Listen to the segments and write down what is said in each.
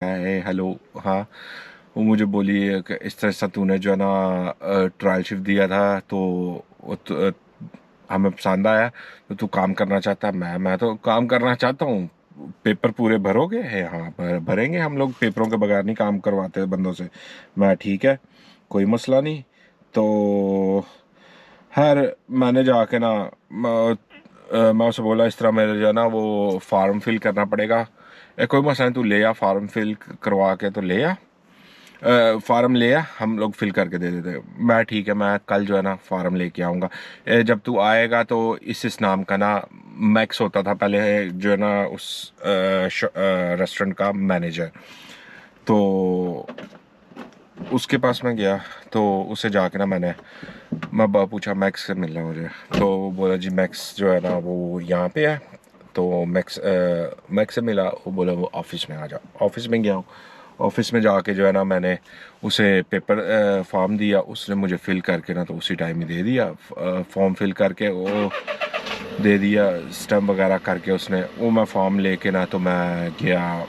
Hello. हाँ, वो मुझे बोली कि इस तरह से तूने जो है ना ट्रायल शिफ्ट दिया था तो हमें पसंद आया, तो तू काम करना चाहता है। मैं तो काम करना चाहता हूँ। पेपर पूरे भरोगे है? हाँ, भरेंगे। हम लोग पेपरों के बगैर नहीं काम करवाते बंदों से। मैं ठीक है, कोई मसला नहीं। तो खैर मैंने जाके ना मैं उसे बोला इस तरह मेरे जो है ना वो फार्म फिल करना पड़ेगा। कोई मसला नहीं, तू ले आ फार्म फिल करवा के, तो ले आ। फार्म ले आ, हम लोग फिल करके दे देते हैं। मैं ठीक है, मैं कल जो है ना फार्म लेके आऊँगा। जब तू आएगा तो इस नाम का ना मैक्स होता था पहले, जो है ना उस रेस्टोरेंट का मैनेजर। तो उसके पास मैं गया, तो उससे जाके ना मैं पूछा मैक्स से मिलना मुझे। तो वो बोला जी मैक्स जो है ना वो यहाँ पे है। तो मैक्स से मिला, वो बोला वो ऑफिस में आ जा। ऑफिस में गया हूँ। ऑफिस में जाके जो है ना मैंने उसे पेपर फॉर्म दिया, उसने मुझे फिल करके ना तो उसी टाइम ही दे दिया। फॉर्म फिल करके वो दे दिया, स्टैम्प वगैरह करके उसने। वो मैं फॉर्म लेके ना तो मैं गया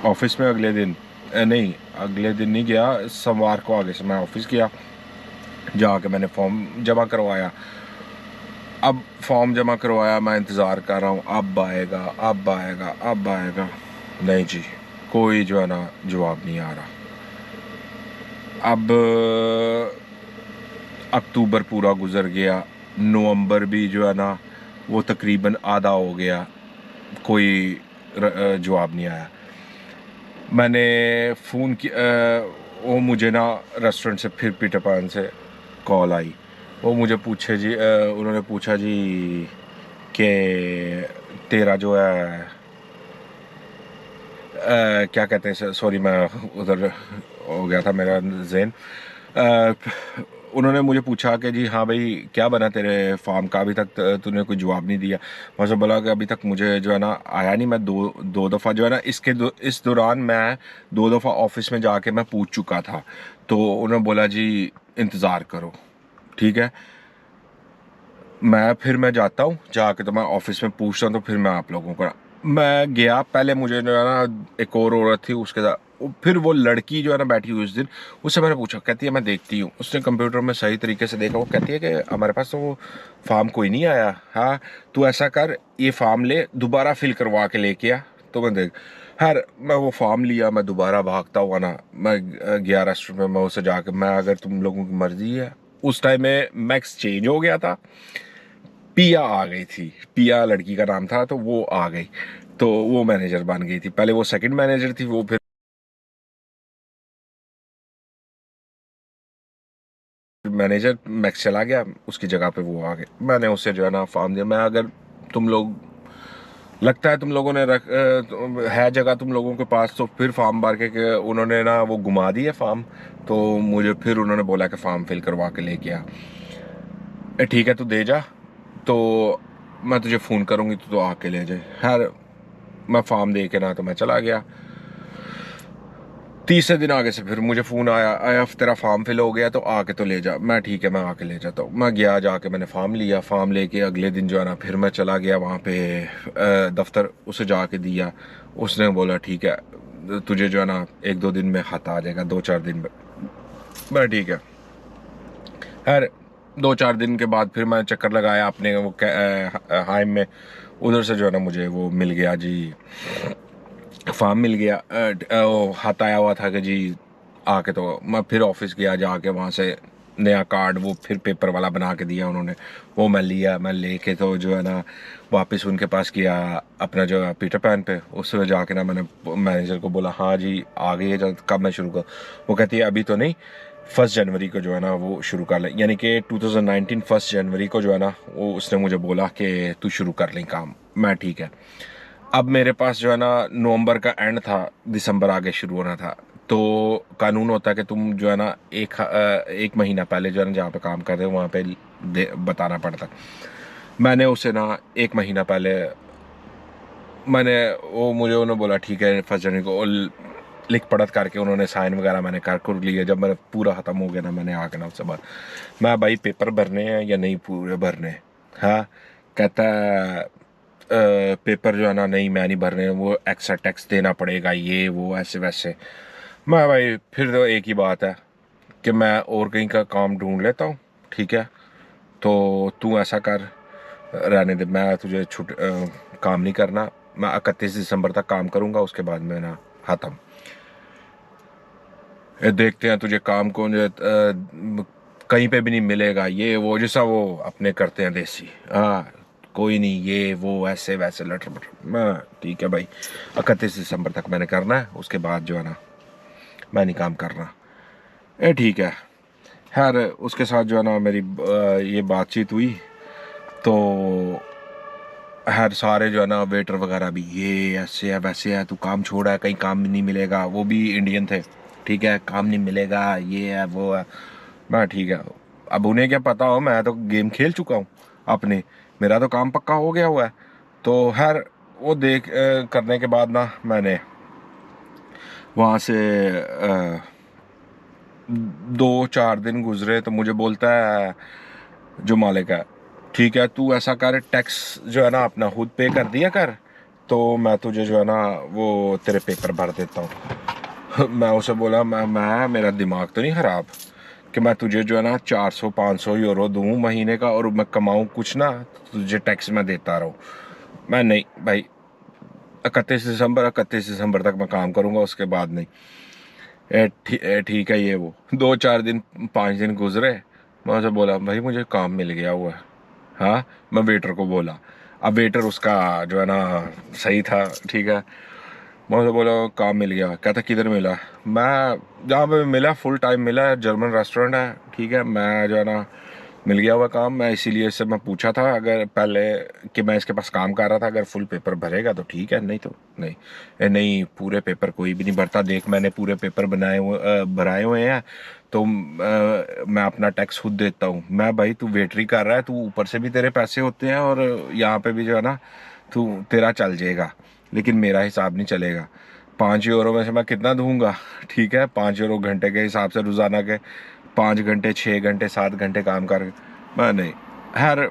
ऑफिस में अगले दिन। नहीं, अगले दिन नहीं गया, सोमवार को आगे से मैं ऑफिस गया। जाके मैंने फॉर्म जमा करवाया। अब फॉर्म जमा करवाया, मैं इंतज़ार कर रहा हूँ अब आएगा अब आएगा अब आएगा। नहीं जी, कोई जो है ना जवाब नहीं आ रहा। अब अक्टूबर पूरा गुजर गया, नवंबर भी जो है ना वो तकरीबन आधा हो गया, कोई जवाब नहीं आया। मैंने फ़ोन किया, वो मुझे ना रेस्टोरेंट से फिर पीटर पान से कॉल आई। वो मुझे पूछे जी, उन्होंने पूछा जी कि तेरा जो है क्या कहते हैं, सॉरी मैं उधर हो गया था मेरा जहन। अ, उन्होंने मुझे पूछा कि जी हाँ भाई क्या बना तेरे फार्म का, अभी तक तूने कोई जवाब नहीं दिया। मुझे बोला कि अभी तक मुझे जो है ना आया नहीं। मैं दो दफ़ा जो है ना इस दौरान मैं दो दफ़ा ऑफिस में जाके मैं पूछ चुका था। तो उन्होंने बोला जी इंतज़ार करो। ठीक है, मैं जाता हूँ, जाके तो मैं ऑफिस में पूछता हूँ, तो फिर मैं आप लोगों को। मैं गया, पहले मुझे जो है ना एक और औरत थी उसके साथ, फिर वो लड़की जो है ना बैठी हुई उस दिन, उससे मैंने पूछा, कहती है मैं देखती हूँ। उसने कंप्यूटर में सही तरीके से देखा, वो कहती है कि हमारे पास तो वो फॉर्म कोई नहीं आया। हाँ, तू ऐसा कर, ये फॉर्म ले, दोबारा फिल करवा के लेके आ। तो मैं देख, खैर मैं वो फॉर्म लिया, मैं दोबारा भागता हुआ ना मैं गया रेस्टोरेंट में। मैं उसे जाकर, मैं अगर तुम लोगों की मर्जी है, उस टाइम में मैक्स चेंज हो गया था, पिया आ गई थी। पिया लड़की का नाम था, तो वो आ गई, तो वो मैनेजर बन गई थी। पहले वो सेकंड मैनेजर थी, वो फिर मैनेजर मैक्स चला गया, उसकी जगह पे वो आ गए। मैंने उससे जो है ना फॉर्म दिया। मैं अगर तुम लोग लगता है तुम लोगों ने है जगह तुम लोगों के पास, तो फिर फॉर्म भर के उन्होंने ना वो घुमा दिए फॉर्म। तो मुझे फिर उन्होंने बोला कि फॉर्म फिल करवा के लेके आ। ठीक है, तू दे जा, तो मैं तुझे फ़ोन करूँगी तो आके ले जाए। खैर मैं फॉर्म दे के ना तो मैं चला गया। तीसरे दिन आगे से फिर मुझे फ़ोन आया तेरा फॉर्म फिल हो गया, तो आके तो ले जा। मैं ठीक है, मैं आके ले जाता हूँ। मैं गया, जाके मैंने फॉर्म लिया। फॉर्म लेके अगले दिन जो है ना फिर मैं चला गया वहाँ पे दफ्तर, उसे जाके दिया। उसने बोला ठीक है, तुझे जो है ना एक दो दिन में खत आ जाएगा, दो चार दिन में। मैं ठीक है। खैर दो चार दिन के बाद फिर मैं चक्कर लगाया अपने वो हाइम में। उधर से जो है ना मुझे वो मिल गया जी, फॉर्म मिल गया। वो हाथ आया हुआ था कि जी आके। तो मैं फिर ऑफिस गया, जाके वहाँ से नया कार्ड वो फिर पेपर वाला बना के दिया उन्होंने। वो मैं लिया, मैं लेके तो जो है ना वापस उनके पास किया, अपना जो है पीटर पैन पे। उसमें जाके ना मैंने मैनेजर को बोला हाँ जी आ गई है, जब कब मैं शुरू कर। वो कहती है अभी तो नहीं, 1 जनवरी को जो है ना वो शुरू कर लें, यानी कि 2019 1 जनवरी को जो है ना वो उसने मुझे बोला कि तू शुरू कर लें काम। मैं ठीक है। अब मेरे पास जो है ना नवंबर का एंड था, दिसंबर आगे शुरू होना था। तो कानून होता है कि तुम जो है ना एक महीना पहले जो है ना जहाँ पे काम कर रहे हो वहाँ पे बताना पड़ता। मैंने उसे ना एक महीना पहले मैंने वो मुझे उन्होंने बोला ठीक है 1 जनवरी को, और लिख पढ़त करके उन्होंने साइन वगैरह मैंने कर लिया। जब मेरा पूरा ख़त्म हो गया ना, मैंने आके ना उससे बात, मैं भाई पेपर भरने हैं या नहीं पूरे भरने? हाँ, कहता है पेपर जो है ना नहीं मैं नहीं भरने, वो एक्स्ट्रा टैक्स देना पड़ेगा, ये वो ऐसे वैसे। मैं भाई फिर तो एक ही बात है कि मैं और कहीं का काम ढूंढ लेता हूँ, ठीक है। तो तू ऐसा कर, रहने दे, मैं तुझे काम नहीं करना। मैं 31 दिसंबर तक काम करूँगा, उसके बाद मैं ना ख़त्म। देखते हैं तुझे काम कौन कहीं पे भी नहीं मिलेगा, ये वो जैसा वो अपने करते हैं देसी। हाँ कोई नहीं, ये वो ऐसे वैसे लटर बटर। मैं ठीक है भाई, 31 दिसंबर तक मैंने करना है, उसके बाद जो है ना मैं नहीं काम करना। ठीक है। खैर उसके साथ जो है ना मेरी ये बातचीत हुई, तो हर सारे जो है ना वेटर वगैरह भी ये ऐसे है वैसे है, तू काम छोड़ा है, कहीं काम नहीं मिलेगा। वो भी इंडियन थे, ठीक है, काम नहीं मिलेगा, ये है वो है। मैं ठीक है, अब उन्हें क्या पता हो, मैं तो गेम खेल चुका हूँ अपने, मेरा तो काम पक्का हो गया हुआ है। तो खैर वो करने के बाद ना मैंने वहाँ से 2-4 दिन गुजरे तो मुझे बोलता है जो मालिक है, ठीक है तू ऐसा कर, टैक्स जो है ना अपना खुद पे कर दिया कर, तो मैं तुझे जो है ना वो तेरे पेपर भर देता हूँ। मैं उसे बोला मैं मेरा दिमाग तो नहीं ख़राब कि मैं तुझे जो है ना 400-500 यूरो दूँ महीने का और मैं कमाऊँ कुछ ना, तुझे टैक्स में देता रहूँ। मैं नहीं भाई, 31 दिसंबर तक मैं काम करूँगा, उसके बाद नहीं। ठीक है, ये वो 2-4 दिन 5 दिन गुजरे, मैं उसे बोला भाई मुझे काम मिल गया हुआ है। हाँ, मैं वेटर को बोला, अब वेटर उसका जो है ना सही था, ठीक है। मैं उसे बोला काम मिल गया, कहता किधर मिला। मैं जहाँ पे मिला फुल टाइम मिला है, जर्मन रेस्टोरेंट है, ठीक है। मैं जो है ना मिल गया हुआ काम, मैं इसीलिए इससे मैं पूछा था अगर पहले कि मैं इसके पास काम कर रहा था, अगर फुल पेपर भरेगा तो ठीक है, नहीं तो नहीं। नहीं पूरे पेपर कोई भी नहीं भरता, देख मैंने पूरे पेपर भराए हुए हैं, तो मैं अपना टैक्स खुद देता हूँ। मैं भाई तू वेटरी कर रहा है, तू ऊपर से भी तेरे पैसे होते हैं और यहाँ पे भी जो है ना तू तेरा चल जाएगा, लेकिन मेरा हिसाब नहीं चलेगा। 5 यूरो में से मैं कितना दूंगा, ठीक है, 5 यूरो घंटे के हिसाब से रोज़ाना के 5 घंटे 6 घंटे 7 घंटे काम कर, मैं नहीं। खैर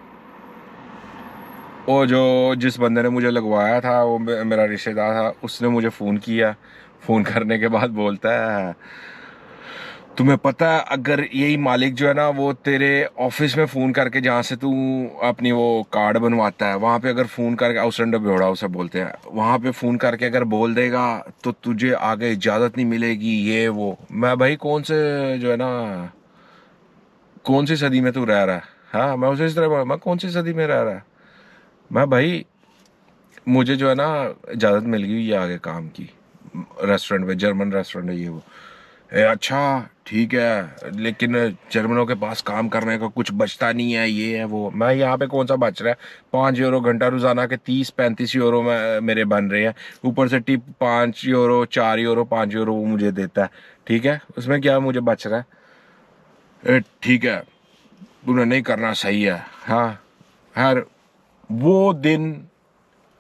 वो जो जिस बंदे ने मुझे लगवाया था वो मेरा रिश्तेदार था, उसने मुझे फ़ोन किया। फ़ोन करने के बाद बोलता है तुम्हें पता है अगर यही मालिक जो है ना वो तेरे ऑफिस में फ़ोन करके जहाँ से तू अपनी वो कार्ड बनवाता है वहाँ पे अगर फ़ोन करके आउसरेंडर बेवड़ा उसे बोलते हैं, वहाँ पे फ़ोन करके अगर बोल देगा तो तुझे आगे इजाज़त नहीं मिलेगी, ये वो। मैं भाई कौन से जो है ना कौन सी सदी में तू रह रहा है। हाँ मैं उसे इस तरह बोला, मैं कौन सी सदी में रह रहा है। मैं भाई मुझे जो है ना इजाज़त मिल गई है आगे काम की, रेस्टोरेंट में, जर्मन रेस्टोरेंट है ये वो। अच्छा ठीक है, लेकिन जर्मनों के पास काम करने का कुछ बचता नहीं है, ये है वो। मैं यहाँ पे कौन सा बच रहा है, 5 यूरो घंटा रोजाना के 30-35 यूरो में मेरे बन रहे हैं, ऊपर से टिप 5 यूरो 4 यूरो 5 यूरो वो मुझे देता है, ठीक है, उसमें क्या मुझे बच रहा है। ठीक है तूने नहीं करना सही है। हाँ हर वो दिन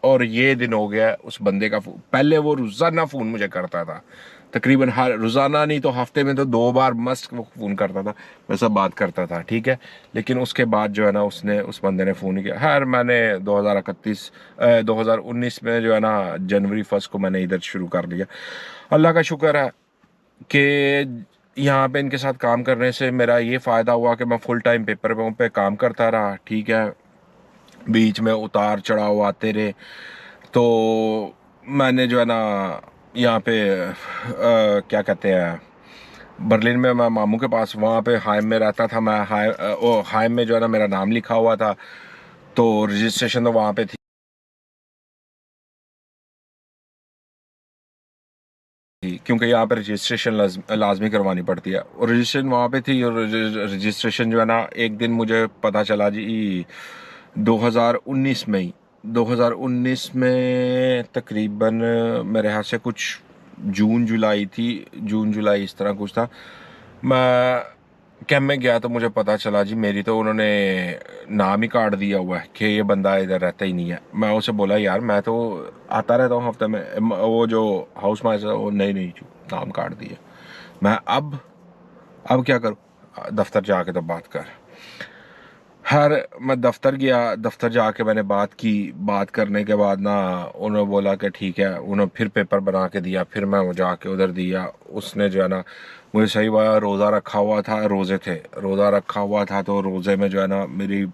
और ये दिन हो गया उस बंदे का पहले वो रोजाना फ़ोन मुझे करता था, तकरीबन हर रोज़ाना नहीं तो हफ्ते में तो 2 बार मस्त वो फ़ोन करता था, मैं सब बात करता था, ठीक है। लेकिन उसके बाद जो है ना उसने उस बंदे ने फ़ोन नहीं किया। खैर मैंने 2019 में जो है ना जनवरी 1 को मैंने इधर शुरू कर लिया। अल्लाह का शुक्र है कि यहाँ पे इनके साथ काम करने से मेरा ये फ़ायदा हुआ कि मैं फुल टाइम पेपर पे काम करता रहा, ठीक है। बीच में उतार चढ़ाव आते रहे, तो मैंने जो है ना यहाँ पे क्या कहते हैं, बर्लिन में मैं मामू के पास वहाँ पे हाइम में रहता था मैं। हाइम में जो है ना मेरा नाम लिखा हुआ था, तो रजिस्ट्रेशन तो वहाँ पे थी, क्योंकि यहाँ पे रजिस्ट्रेशन लाजमी करवानी पड़ती है, और रजिस्ट्रेशन वहाँ पे थी। और रजिस्ट्रेशन जो है ना एक दिन मुझे पता चला जी 2019 में ही, 2019 में तकरीबन मेरे हाथ से कुछ जून जुलाई इस तरह कुछ था। मैं कैंप में गया तो मुझे पता चला जी मेरी तो उन्होंने नाम ही काट दिया हुआ है कि ये बंदा इधर रहता ही नहीं है। मैं उसे बोला यार मैं तो आता रहता हूँ हफ्ते में, वो जो हाउस मास्टर वो नहीं नहीं जी, नाम काट दिया। मैं अब क्या करूँ, दफ्तर जाके तो बात कर। खैर मैं दफ्तर गया, दफ्तर जाके मैंने बात की। बात करने के बाद ना उन्होंने बोला कि ठीक है, उन्होंने फिर पेपर बना के दिया, फिर मैं वो जाके उधर दिया। उसने जो है ना मुझे सही बात, रोज़ा रखा हुआ था, रोज़े थे, रोज़ा रखा हुआ था, तो रोज़े में जो है ना मेरी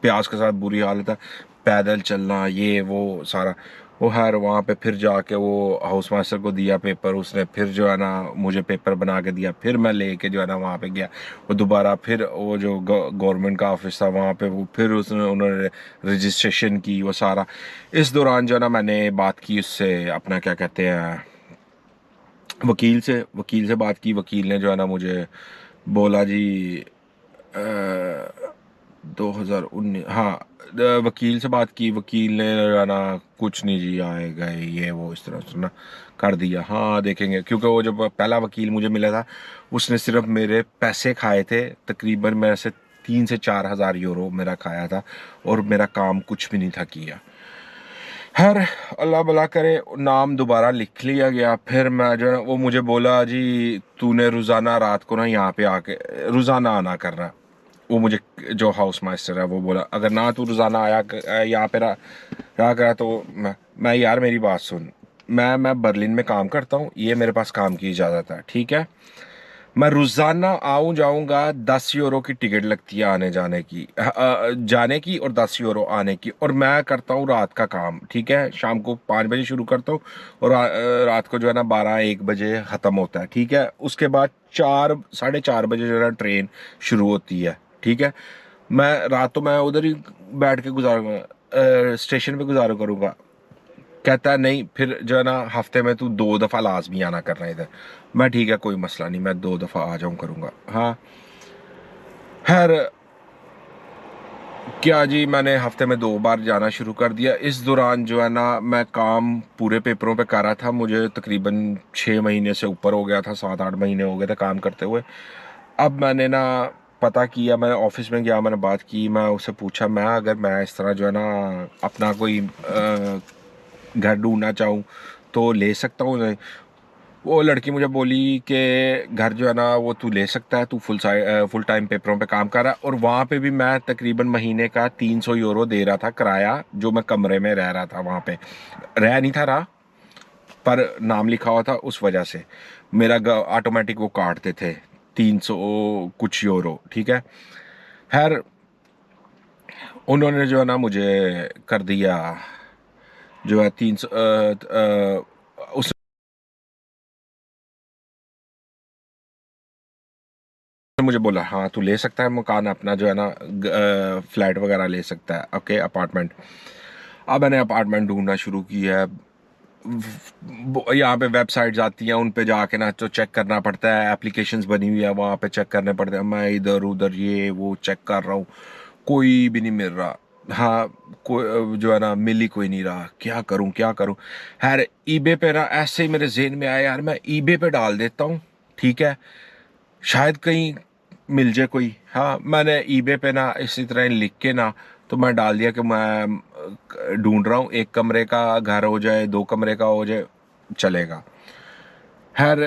प्यास के साथ बुरी हालत है, पैदल चलना ये वो सारा। वो खैर वहाँ पे फिर जाके वो हाउस मास्टर को दिया पेपर, उसने फिर जो है ना मुझे पेपर बना के दिया, फिर मैं लेके जो है ना वहाँ पे गया। वो दोबारा फिर वो जो गवर्नमेंट का ऑफिस था वहाँ पे, वो फिर उसने उन्होंने रजिस्ट्रेशन की वो सारा। इस दौरान जो है ना मैंने बात की उससे, अपना क्या कहते हैं, वकील से बात की। वकील ने जो है ना मुझे बोला जी 2019, हाँ, वकील से बात की। वकील ने जो है ना कुछ नहीं जी, आए गए ये वो इस तरह से ना कर दिया, हाँ देखेंगे। क्योंकि वो जो पहला वकील मुझे मिला था उसने सिर्फ मेरे पैसे खाए थे, तकरीबन मेरे से 3 से 4 हज़ार यूरो मेरा खाया था, और मेरा काम कुछ भी नहीं था किया। खैर अल्लाह भला करे, नाम दोबारा लिख लिया गया। फिर मैं जो है ना, वो मुझे बोला जी तूने रोज़ाना रात को ना यहाँ पे आके रोज़ाना आना करना। वो मुझे जो हाउस मास्टर है वो बोला अगर ना तू रोज़ाना आया यहाँ पे रहा करा तो मैं यार मेरी बात सुन, मैं बर्लिन में काम करता हूँ, ये मेरे पास काम की इजाज़त है, ठीक है। मैं रोज़ाना आऊँ जाऊँगा, 10 यूरो की टिकट लगती है आने जाने की, जाने की, और 10 यूरो आने की। और मैं करता हूँ रात का काम, ठीक है, शाम को 5 बजे शुरू करता हूँ, और रात को जो है ना 12-1 बजे ख़त्म होता है, ठीक है। उसके बाद 4-4:30 बजे जो है ना ट्रेन शुरू होती है, ठीक है। मैं रात तो मैं उधर ही बैठ के गुजारूंगा, स्टेशन पे गुजारा करूँगा। कहता है नहीं, फिर जो है ना हफ्ते में तू 2 दफ़ा लाजमी आना करना इधर। मैं ठीक है कोई मसला नहीं, मैं 2 दफ़ा आ जाऊँ करूँगा, हाँ। खैर क्या जी, मैंने हफ्ते में 2 बार जाना शुरू कर दिया। इस दौरान जो है ना मैं काम पूरे पेपरों पे कर रहा था। मुझे तकरीबन 6 महीने से ऊपर हो गया था, 7-8 महीने हो गए थे काम करते हुए। अब मैंने ना पता किया, मैंने ऑफिस में गया, मैंने बात की, मैं उससे पूछा मैं अगर मैं इस तरह जो है ना अपना कोई घर ढूंढना चाहूँ तो ले सकता हूँ नहीं। वो लड़की मुझे बोली कि घर जो है ना वो तू ले सकता है, तू फुल टाइम पेपरों पे काम कर रहा है। और वहाँ पे भी मैं तकरीबन महीने का 300 यूरो दे रहा था किराया, जो मैं कमरे में रह रहा था, वहाँ पे रह नहीं था रहा, पर नाम लिखा हुआ था, उस वजह से मेरा ऑटोमेटिक वो काटते थे 300 कुछ यूरो, ठीक है। खैर उन्होंने जो है ना मुझे कर दिया जो है 300, उस मुझे बोला हाँ तू ले सकता है मकान अपना जो है ना, फ्लैट वगैरह ले सकता है, ओके, अपार्टमेंट। अब मैंने अपार्टमेंट ढूंढना शुरू किया है। यहाँ पे वेबसाइट्स आती हैं, उन पे जाके ना तो चेक करना पड़ता है, एप्लीकेशंस बनी हुई है वहाँ पे चेक करने पड़ते हैं। मैं इधर उधर ये वो चेक कर रहा हूँ, कोई भी नहीं मिल रहा। हाँ, कोई जो है ना मिल ही कोई नहीं रहा, क्या करूँ क्या करूँ। खैर ईबे पे ना ऐसे ही मेरे जहन में आया यार मैं ईबे पे डाल देता हूँ, ठीक है, शायद कहीं मिल जाए कोई। हाँ मैंने ईबे पे ना इसी तरह लिख के ना तो मैं डाल दिया कि मैं ढूंढ रहा हूँ, 1 कमरे का घर हो जाए, 2 कमरे का हो जाए, चलेगा। खैर